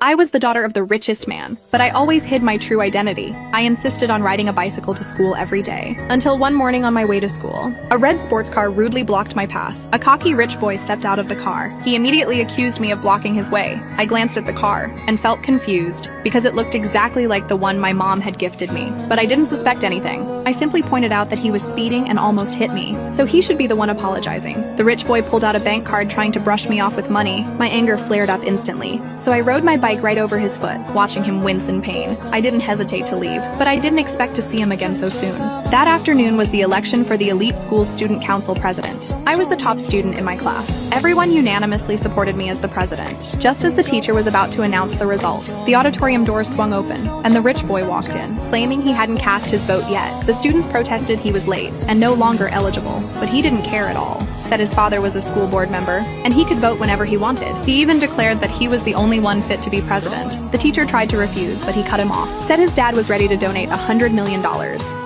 I was the daughter of the richest man, but I always hid my true identity. I insisted on riding a bicycle to school every day. Until one morning on my way to school, a red sports car rudely blocked my path. A cocky rich boy stepped out of the car. He immediately accused me of blocking his way. I glanced at the car and felt confused because it looked exactly like the one my mom had gifted me. But I didn't suspect anything. I simply pointed out that he was speeding and almost hit me, so he should be the one apologizing. The rich boy pulled out a bank card trying to brush me off with money. My anger flared up instantly, so I rode my bike right over his foot, watching him wince in pain. I didn't hesitate to leave, but I didn't expect to see him again so soon. That afternoon was the election for the elite school student council president. I was the top student in my class. Everyone unanimously supported me as the president. Just as the teacher was about to announce the result, the auditorium doors swung open, and the rich boy walked in, claiming he hadn't cast his vote yet. The students protested he was late and no longer eligible, but he didn't care at all. Said his father was a school board member, and he could vote whenever he wanted. He even declared that he was the only one fit to be president. The teacher tried to refuse, but he cut him off. Said his dad was ready to donate $100 million,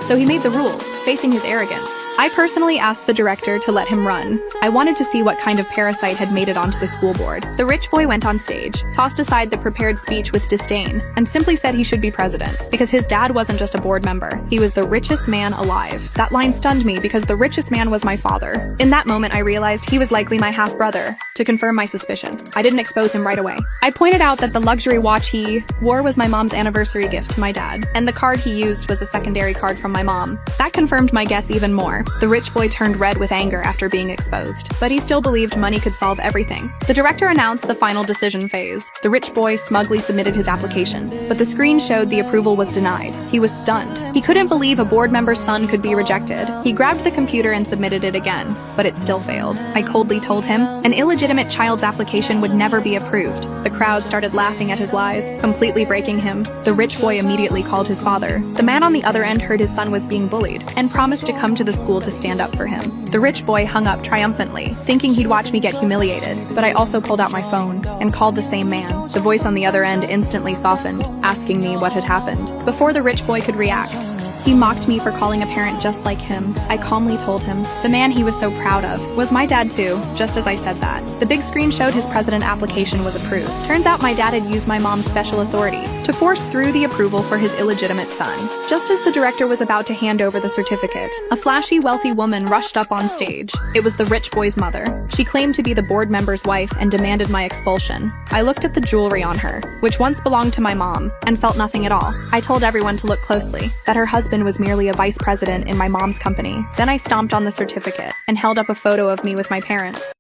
so he made the rules, facing his arrogance. I personally asked the director to let him run. I wanted to see what kind of parasite had made it onto the school board. The rich boy went on stage, tossed aside the prepared speech with disdain, and simply said he should be president, because his dad wasn't just a board member, he was the richest man alive. That line stunned me because the richest man was my father. In that moment, I realized he was likely my half-brother. To confirm my suspicion, I didn't expose him right away. I pointed out that the luxury watch he wore was my mom's anniversary gift to my dad, and the card he used was a secondary card from my mom. That confirmed my guess even more. The rich boy turned red with anger after being exposed, but he still believed money could solve everything. The director announced the final decision phase. The rich boy smugly submitted his application, but the screen showed the approval was denied. He was stunned. He couldn't believe a board member's son could be rejected. He grabbed the computer and submitted it again, but it still failed. I coldly told him an illegitimate child's application would never be approved. The crowd started laughing at his lies, completely breaking him. The rich boy immediately called his father. The man on the other end heard his son was being bullied and promised to come to the school to stand up for him. The rich boy hung up triumphantly, thinking he'd watch me get humiliated, but I also pulled out my phone and called the same man. The voice on the other end instantly softened, asking me what had happened. Before the rich boy could react, he mocked me for calling a parent just like him. I calmly told him the man he was so proud of was my dad too, just as I said that. The big screen showed his president application was approved. Turns out my dad had used my mom's special authority to force through the approval for his illegitimate son. Just as the director was about to hand over the certificate, a flashy, wealthy woman rushed up on stage. It was the rich boy's mother. She claimed to be the board member's wife and demanded my expulsion. I looked at the jewelry on her, which once belonged to my mom, and felt nothing at all. I told everyone to look closely, that her husband was merely a vice president in my mom's company. Then I stomped on the certificate and held up a photo of me with my parents.